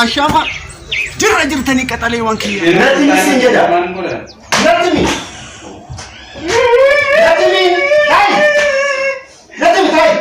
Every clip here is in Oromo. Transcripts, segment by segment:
ashama jirra jirtanii qaxalee waan kiyya natti misin jedha natti tay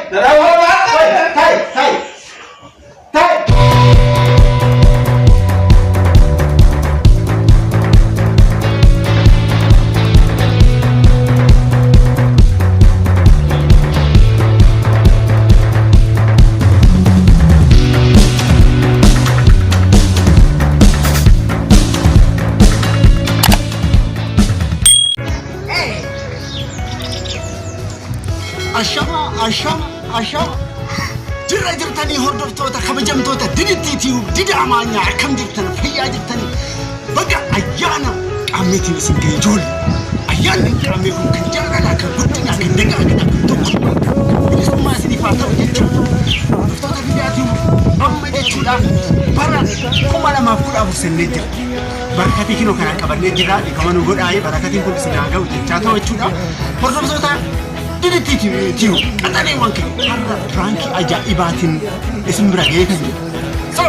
ashama jirra jirtanii hordoftoota kabajamtoota didittiitiif dida amaanyaa akkam jirtan fayyaa jirtanii baga ayyaana qaameetiin isin ga'e ijoollee ayyaanni qaamee kun kan jaalalaa kan guddinaa kan dagaagaa kan tokkummaa bilisummaa isiniif haa ta'u jechuudha hordoftoota didaatiif amma jechuudhaaf bara 2014 sennee jira barakatii kinoo kanaan qabannee jirra dhiqamanuu godhaa'ee barakatiin kun isin haa ga'u jechaa ta'u jechuudha hordoftoota didittiitiif qaxalee waan ka'e har'a firaankii ajaa'ibaatiin isin bira ga'ee kan jiru so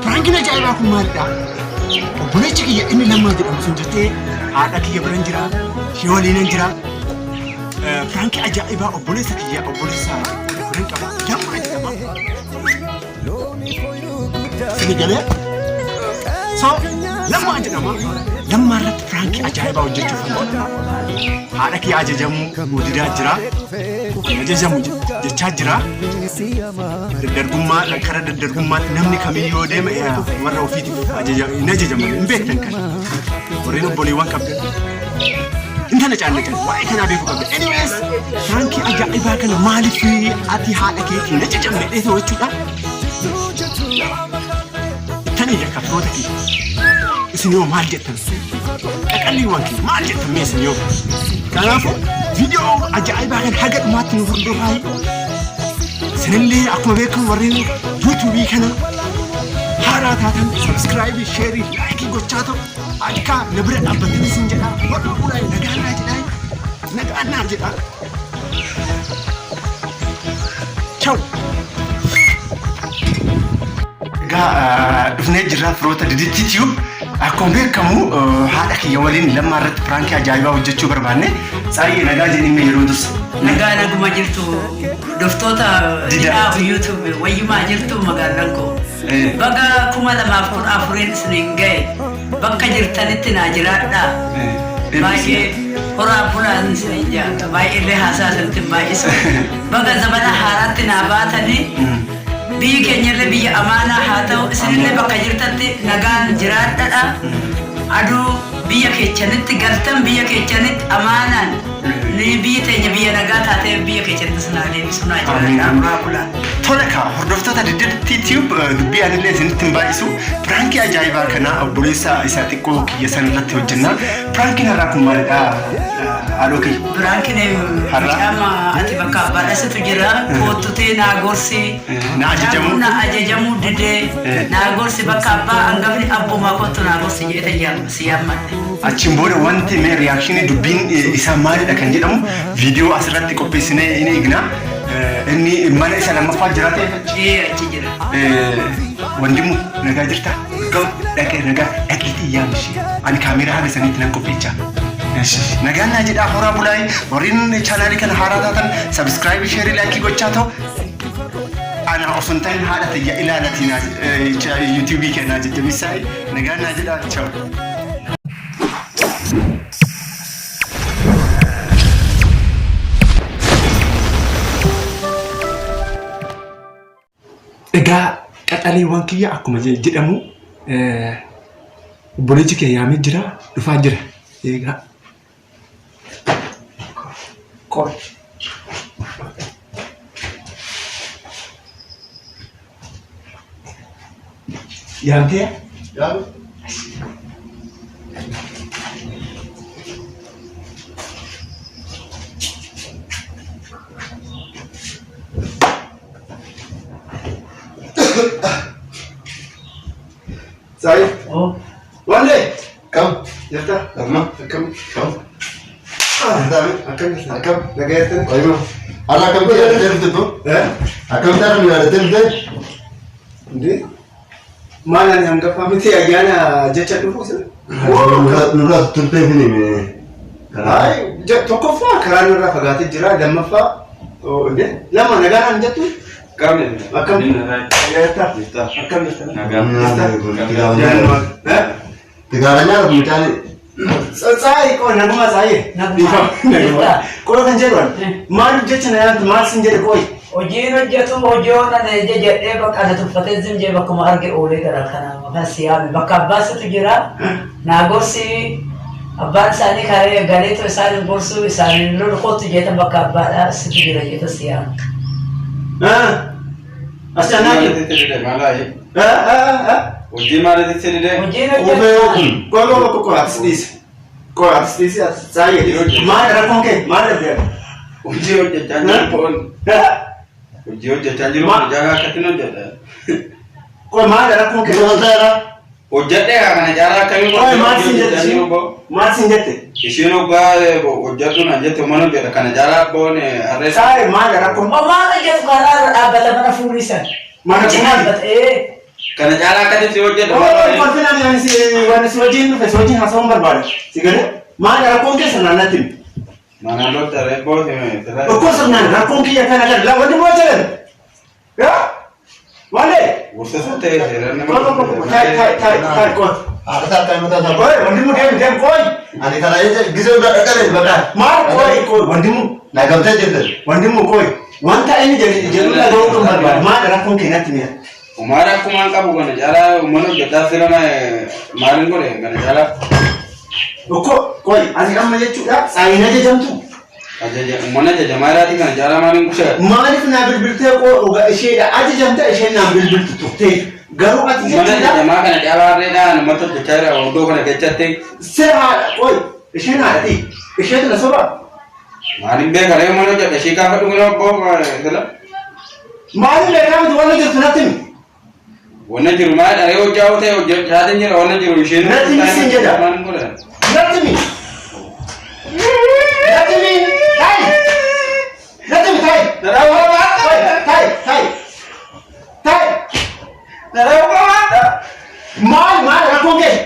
firaankiin ajaa'ibaa kun maalidha obboleechi kiyya inni lammaa jedhamu sun jettee haadha kiyya biran jira ishee waliinan jira firaankii ajaa'ibaa obboleessa kiyya obboleessa biran qaba lammaa jedhama sini galee so lammaa jedhama lammaa irratti firaankii ajaa'ibaa hojjechuuf haadha kiyya ajajamu gudidaa jira ajajamu jechaa jira dargummaa kara dargummaatti namni kamiyyoo deema warra ofiitiif hin ajajaman hin beektan kan warreen obboleewwan qabdan intana caallatan waa'ee kanaa beekuu qabda anyways firaankii ajaa'ibaa kana maaliif ati haadha keetii hin ajajamne dheetoo jechuudha ittanii yakka firoota kiyya isin yoo maal jettan qaqalliiwwan kiyya maal jettan mee isin yoo kanaafuu viidiyoo ajaa'ibaa kan haga dhumaatti nu hordofaa sinillee akkuma beekamu warreen yuutuubii kana haaraa taatan sabskraayibii sheerii laayikii gochaa ta'u adkaa na bira dhaabbatanii isin jedhaa warra fuudhaa nagaannaa jedhaa ciao dhufnee jirra firoota didittiitiif akkuma beekamu haadha kiyya waliin lammaa irratti firaankii ajaa'ibaa hojjechuu barbaanne Saayee nagaa jedhanii yeroo dursa nagaa naguma jirtu doftoota didaa YouTube wayyumaa jirtu magaalaan koo baga 2014 isiniin ga'e bakka jirtanitti naa jiraadha baay'ee horaa bulaan isiniin jaatu baay'ee haasaa sanatti baay'isu baga zabana haaraatti naa baatanii biyyi keenyallee biyya amaanaa haa ta'u isinillee bakka jirtatti nagaan jiraadhaadha aduu biyya keechanitti galtan biyya keechanitti amaanaan ni biyya teenya biyya nagaa taatee biyya keechanitti sinaa deebisu naa jiraadha tola ka hordoftoota didittiitiif dubbii anillee isinitti hin baay'isu firaankii ajaa'ibaa kana obboleessa isaa xiqqoo kiyya san irratti hojjenna firaankiin har'aa kun maalidha haadhoo kiyya firaankiin qaama ati bakka badhasitu jira koottutee naa gorsi na ajajamu didee naa gorsi bakka abbaa hangafni abbumaa kottu naa gorsi jedhee si yaammadhe achiin booda wanti mee riyaakshinii dubbiin isaa maalidha kan jedhamu viidiyoo asirratti qopheessinee in eegna inni mana isa lammaffaa jiraate achi jira wandimu nagaa jirta dhaqee nagaa dhaqiitii yaamshi ani kaameeraa haga saniitti nan qopheechaa nagaan naa jedhaa horaa bulaay warreen chaanaalii kana haaraa taatan sabskraayibii sheerii laayikii gochaa ta'u ana osoo ta'in haadha tiyya ilaalatiin yuutuubii kennaa jajjabeessaa nagaan naa jedhaa ciao egaa qaxaleewwan kiyya akkuma jedhamu obboleechi kee yaamee jira dhufaa jira egaa qoy yaamtee yaamu Saayee wale kam yarta lama kam Akkam nagayettani? Ayma. Ala kam ta tertu tu? Akam ta mi ada tertu? Ndi? Mana ni hanggafa miti ayana jecha dhufu sir? Nura turte hini me. Ay, tokkoffaa karaa nurraa fagaatee jira. Lammaffaa lama nagaan jettu? Akkam nagayetta? Akkam Tigaranya mucaan Sai kau naguma sai. Kau kan jalan. Malu jecha na mal sinjere koi. Hojiin hojjetu hojiyoona jedhee bakka ati tuffatee zimjee bakkuma arge oolee gara kana maqaan siyaame bakka abbaasitu jira naa gorsi abbaan isaanii karee galeetu isaanii gorsuu isaanii lolu kootu jeetan bakka abbaadhaa situ jira jeeta siyaame. Asana Hojii maaliitti sedide? Hojiin hojjetu kau artis saya. Mana rakon ke? Mana dia? Hojii hojjechaa jiru foon. Hojii hojjechaa jiru jagaa akkatti hojjeta. Kau mana rakon ke? Hojjedhee kana jaalaa akkamii Kau masih jette. Ishiin hoggaa hojjetu na jette mana hojjeta kana jaalaa boon harree. Saya mana rakon? maal jedhu karaa dhaabbata mana fuurisan. Mana dhaabbata Kana jaalaa akkatti hojjetu. Kau filan yang si wajin hasan berbaris. Sigale? Mana rakon ke sana nanti? Mana dokter report ini. Kau sana rakon ke ya kan ada. Lawan di mana jalan? Ya? Mana? Ursa sate heran. Kai kau. ada kan mata tak. Koi, wandimu dem koi. Ani kalau itu gizo udah ada bagai. Mar koi, wandimu. Nagam ta jirte. Wandimu koi. Wanta ini jadi lah dong kembar. Mar rakon ke nanti ni. Umara kuma kabu kana jaalaa mana hojjetaa sirana maaliin godhe kana jaalaa. Koi, ani amma jechuudha. Saayina jajamtu. Mana jajamaaraati kana jaalaa maaliin kushaa. Maaliif na bilbiltee koo isheedha ajajamta isheen na bilbiltu tuftee garuu ati Mana jajamaa kana jaalaa harreedhaa namatti hojjechaa jira oddoo kana keessatti. Seera koi isheen haadhati isheetu na soba. Maaliin beekaree mana hojjeta ishee gaafa dhuguna obboo sila. Maaliif beekamtu wanna jirtu natti himi. Wanna jiru maa dharee hojjaa ta'e hojjechaa jira wanna jiru isheen. Natti himi siin jedha. Maaliin godha. Natti himi. Natti himi. Tai. Natti himi tai. Tai. Naraw ka mata. Maal rakkoon kee.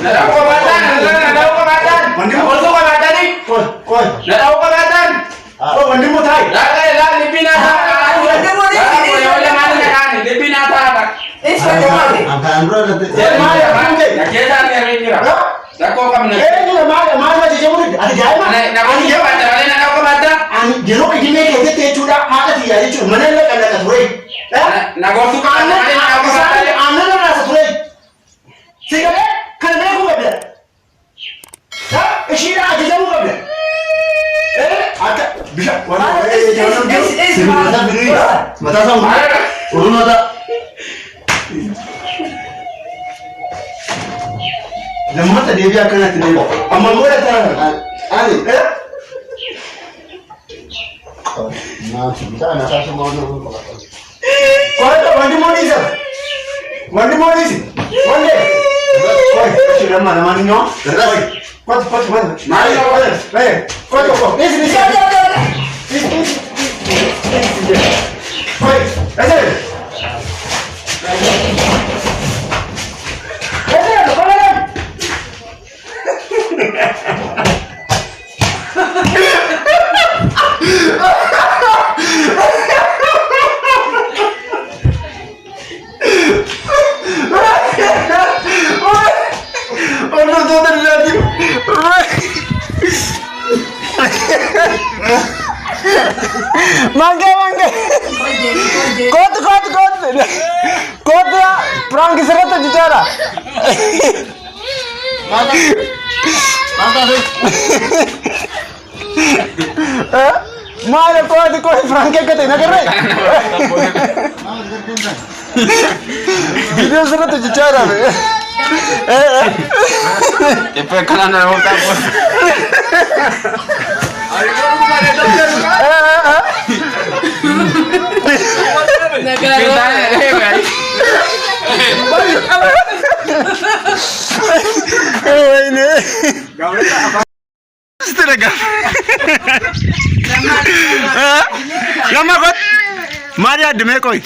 Naraw ka mata. Wanti mu osoo qabaatanii. Koi. Naraw ka mata. Wanti mu tai. Laa libina ta'a. Libina ta'a. Angkat bro nanti. Nakeetaan ni jira. Rakkoo qabna. Maal jechuu ati jaa'ima. Namoonni yoo baatamalee naraw ka mata. Ani yeroo idilee keessatti jechuudha haadha xiyyaa jechuudha mana illee qallaqa ture. Nagootu qaama. Aannan irraa ture. Sigalee kana beekuu qabda. Ishiidha ajajamuu qabda. Akka bishaan Mata biri. Mata sama. Urun mata. Lammata deebii akkanatti deebi'a. Amma moola ta'a. Ani. Nah, bisa nasa semua orang. Kau wanti modis. Wanti modis. Wanti. Koi, sudah mana nyo? Kau. Mari Kau. Ini. Koi, asal. Mangga. Kau perang kisah tu bicara. Mata sih. Mana kau perang ke nak kerja? Video sana tu bicara. Cepat kanan dan otak bos. Ini. Lama kot maali addumee qoy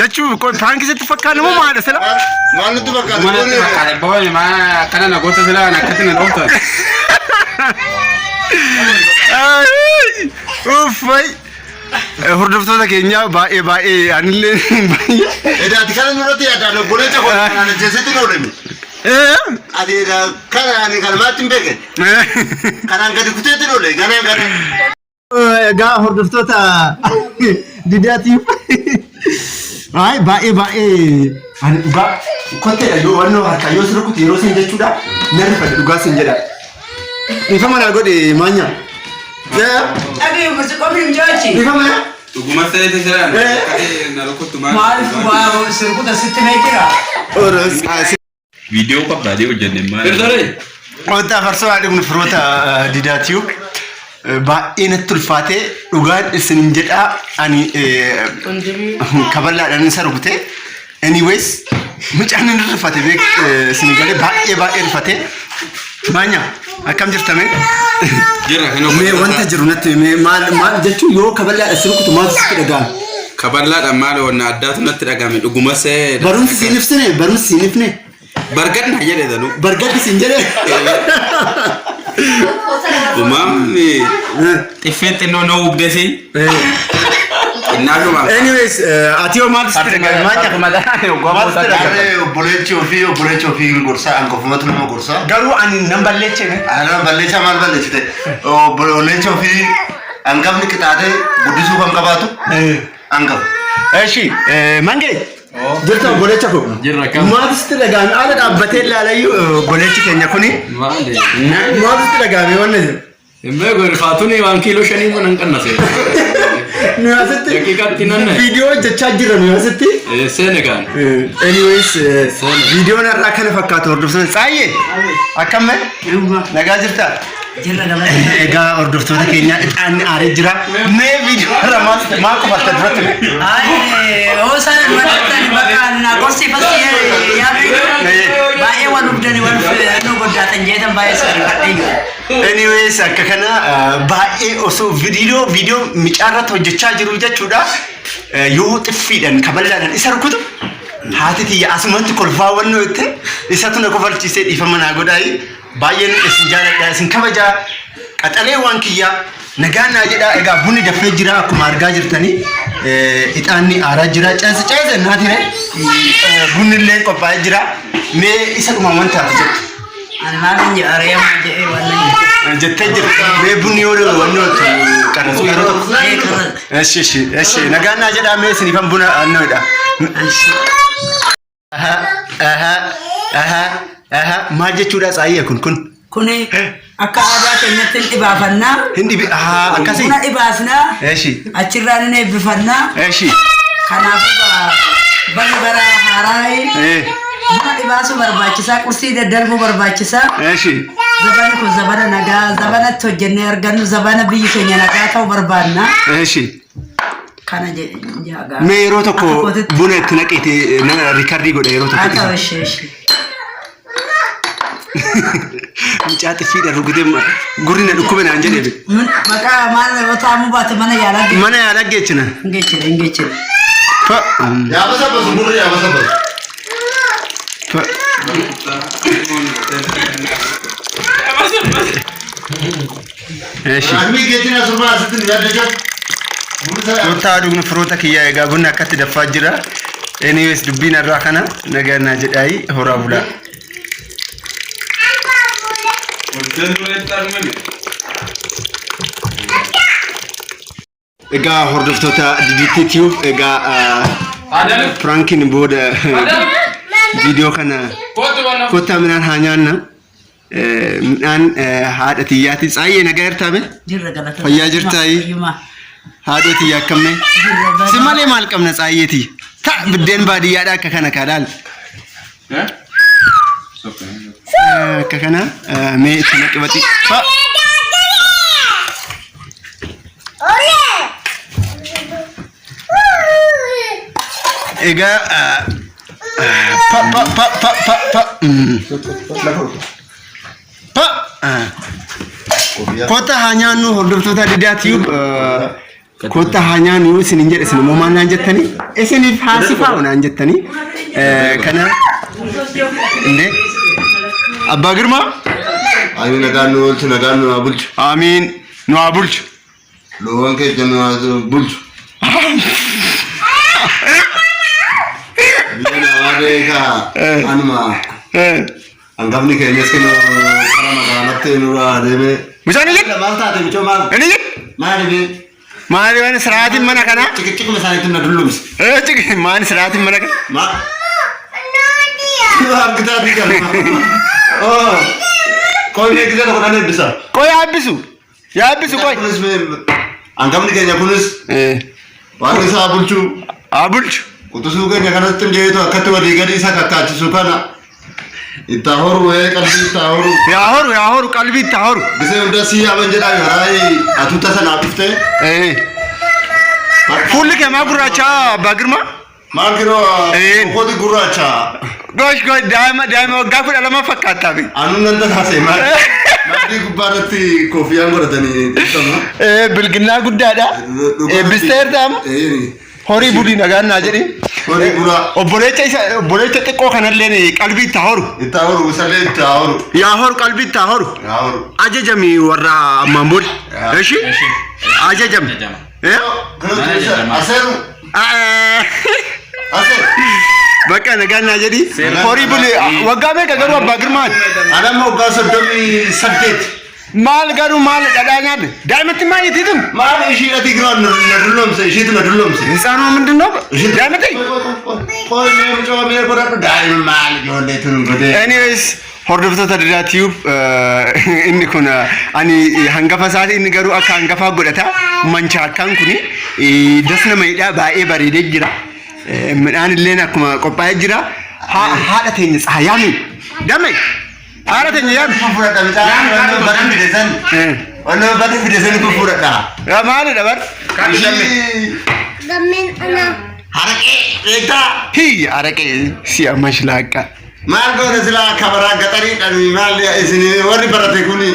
jechuu qoy paankisitti fakkaannu moo maali sila maal nutti fakkaata Mana fakkaate boone maa kana na goota sila na akkatti na dhooftan. uffay hordoftoota keenya baay'ee anillee edaati kana nurratti yaadaan obboleessa koo kana jeesatti noodhame ati kana kalmaatti hin beekne kanaan gadi kuteetti noodhe ganaan gadi egaa hordoftoota didaatiif baay'ee ani dhugaa kotteedha yoo wannoo harkaa yoo sirkuti yeroo sin jechuudha narri fadhi dhugaa sin jedha ifa mana godhe maanya Agi musiqomi mjochi. ifa mana Dhuguma ta'ee jira na rukuttu maal. Maaliif waa sirkuta sitti mee jira? oros Viidiyoo qabdaadhee hojjenne maal. Firdoree. wanta farsoo haadhi firoota didaatiif baay'ee natti ulfaate dhugaan isin jedha ani kaballaadhaan isa rukute anyways mucaan inni rifate beek isin galee baay'ee rifate maanya akkam jirtame Jira kan mee wanta jiru natti maal jechuun yoo kaballaadhaan isin rukutu maaltu sitti dhaga'ame Kaballaadhaan maal wanna addaatu natti dhagahame dhuguma see. barumsi siin ifne Bargadna jedhe danu. bargaddi siin jedhe Uumamni xiffeetti noo ubdesi. Innaaluma. anyways ati yoo maaltu sitti dhaga'ame maanya maaltu sitti dhaga'ame obboleechi ofii gorsaa angofumatu nama gorsaa garuu ani nan balleechine ana balleessaa maal balleessite obboleechi ofii angafni qixaatee guddisuu kan qabaatu angaf eshi mange jirta obboleecha ko Jirra kam. maaltu sitti dhaga'ame ala dhaabbatee ilaalayyuu obboleechi keenya kuni Maali. maaltu sitti dhaga'ame wanna jiru Imbee goor faatuni waan kiiloo shanii mun hanqannase. nu asitti Daqiiqatti nanne. viidiyoo hojjechaa jirra nu asitti Senegaal. anyways viidiyoon har'aa kana fakkaatu hordoftoota tsaayyee akkamme nagaa jirtaa Jirra gamada. egaa hordoftoota keenya ixaanni aaree jira mee viidiyoo irra maal qofatta duratti Ay, osan madatan bakan na korsi pasti ya bae wan ubdani wan no godatan jetan bae sari kadayyo. anyways akka kana baay'ee osoo viidiyoo micaarratti hojjechaa jiru jechuudha yoo xiffiidhaan kaballaadhaan isa rukutu haati tiyya asumatti kolfaa wannoo itti isatu na kofalchiisee dhiifama naa godhaayi baay'een isin jaaladha isin kabajaa qaxalee waan kiyyaa nagaan naa jedha egaa bunni dafee jira akkuma argaa jirtanii ixaanni aaraa jira ceese naatire bunni illee qophaa'ee jira mee isa dhuma wantaati jettu An malin je area je wannan. jettee jirti mee bunni yoo wannoo qarratu yeroo tokko Karan. እሺ ነጋና ጀዳሜ ሲኒፈን ቡና አንወዳ ማጀቹዳ ጻየ ኩን Kuni akka aadaa keenyatti dhibaafanna. hindi akkasi Buna dhibaasna. eshi Achirraan inni eebbifannaa. eshi Kanaafuu bara haaraa buna dhibaasuu barbaachisaa, qursii daddarbuu barbaachisaa. eshi Zabana kun zabana nagaa, zabanatti hojjennee argannu, zabana biyyi keenya nagaa ta'uu barbaanna. eshi Kana jedhe mee yeroo tokko buna itti naqite riikardii godhe yeroo haa tokko ta'u ishee. mucaatti fiidha rugutee gurri na dhukkube naan jedhee Maqaa maal otaamu baate mana yaalaa mana yaalaa geechina geechire. yaabasabbasu burri yaabasabbasu eshi Admi geetiin asirraa asitti ni yaadachaa Turtaa dhugnu firoota kiyyaa egaa bunni akkatti daffaa jira. Anyways dubbiin irraa kana nagaa jedhaayi horaa bulaa. Egaa hordoftoota DDTTF egaa prankiin booda viidiyoo kana kottaa midhaan haa nyaanna. Midhaan haadha tiyyaati tsaayyee nagaa jirtaame fayyaa jirtaayi. Haadha tiyyaa akkamne si malee maal qabna tsaayyeeti ta biddeen baadiyyaadha akka kana kaadhaal akka kana mee itti naqibati egaa pa Kota hanya nu hordoftoota Didaa Tube kota hanya nu sinin jedhe sin moomaan naan jettanii isinif haasifaa naan jettanii kana inde Abba Girma Ayo nagaan nu abulchu. Amin nu abulchu. Loon ke janu abulchu. Biar awalnya ka anuma. Anggapnya kayaknya sih no karena kanat nura debe. Bisa nih? Mal tadi coba. Ini? Mari mana seratin mana kana? Cik masalah itu nak dulu. Cik mana seratin mana kana? Ma. Kita tidak. Oh. Kau ini kita tak pernah bisa. Kau ya habisu. Ya habisu kau. Anggapnya kayaknya kunus. Warga saya abulcu. Abulcu. Kutu suka ni kana temje itu akatu wadi gadi sa kakak suka na. Itahor kalbi tahor kalbi tahor. Bisa udah siap menjadi hari atuta sana abiste. Full ke maguracha bagirma. Magiro. Kau di guracha. Gosh daima gafur alama fakata bi. Anu nanda hase mar. Mati kubarati kofi yang beratani. Bilgina gudda da. Bister dam. Hori budi nagaan na jadi. Hori bura. Obbolecha xiqqoo kanallee qalbii tahoru. Tahoru usalee tahoru. Yaa horu qalbii tahoru. Tahoru. Ajajami warra ammaan booda. Eshi. Ajajami. Aseru. Aseru. Bakka nagaan na jadi. Hori budi waggaa meeqa garuu Abbaa Girmaati. Adama waggaa 38. Maal garuu maal dhadhaa daa'imatti maal yitiitum? Maal ishii ati giraan nadulloomse ishiitu nadulloomse. Isaanoo ምንድን ነው? daa'imatti? Qoy mee mucaa mee godhadhu daa'ima maal ijoolleetu nu godhee. Anyways hordoftoota Didaa Tube inni kun ani hangafa isaati inni garuu akka hangafaa godhata manchaakkaan kuni dasna maayidhaa baay'ee bareedee jira. Midhaan illee akkuma qophaa'ee jira. Haadha teenya Tsahaayaami. Damee. Haadha teenya yaami. Fufuradha midhaan bakka fidesan. Wannan bakka fidesan fufuradha. Maalidha bar? Gammeen ana. Haraqee eegdaa. Haraqee si amma shilaaqa. Maal goone silaa kabaraa gaxariidhaan maal isin warri barate kuni.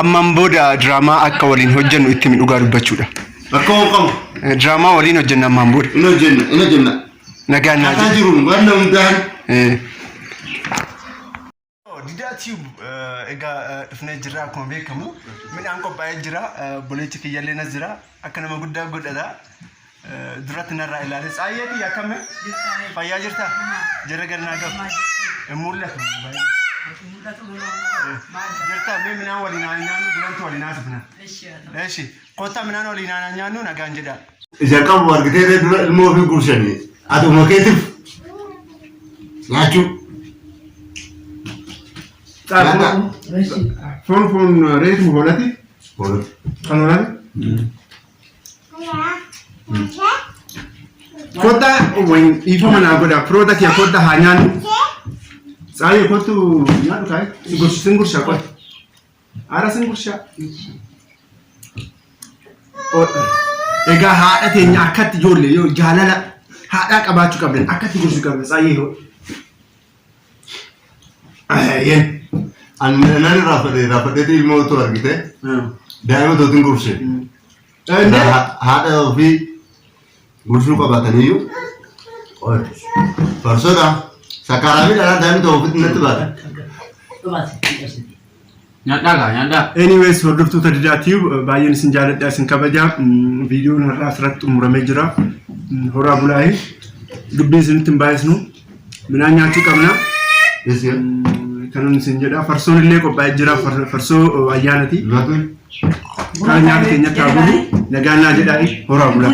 Ammaan booda diraamaa akka waliin hojjennu itti dhugaa dubbachuudha. Bakka qabu. Diraamaa waliin hojjenna ammaan booda. Ina hojjenna. Nagaan naa jiru. Jiru wanna hundaan. Didaa Tube egaa dhufnee jira akkuma beekamu midhaan qophaa'ee jira boleechi kiyyaallee nas jira akka nama guddaa godhata duratti narraa ilaale Tsaayyeetii akkame fayyaa jirta jara gannaa gabu mul'atu jirta mee midhaan waliin nyaannu bulantu waliin haasofna eeshi kottaa midhaan waliin nyaannu nagaan jedha. Isa qabu argitee dura ilmoo ofii gursanii aduma keetiif nyaachuu. Fon reetu holati? Holati. Kan holati? Kota wain ifo mana goda product ya kota hanyan. Saya kotu nyadu kai singur sha. Ara singur sha. Ega haadha teenya akkatti ijoollee yoo jaalala haadhaa qabaachuu qabdan akkatti gorsuu qabdan Tsaayyee hoo. Yen. Nani raafadheetii ilmoo otoo argite daa'ima tootiin gurse haadha ofii gursuu qabataniyyuu farsoodha sakkaaraamii dhalaa daa'imni tokko ofitti natti baata. Nyaadhaa. Anyways hordoftoota Didaa Tube baay'een isin jaalladha isin kabajaa viidiyoon har'aa asirratti xumuramee jira horaa bulaahi dubbii isinitti hin baay'isnu midhaan nyaachuu qabna. Kanun isin jedha farsoon illee qophaa'ee jira farsoo ayyaanati. Kan nyaata keenyatti haa bulu nagaan naa jedhaa horaa bulaa.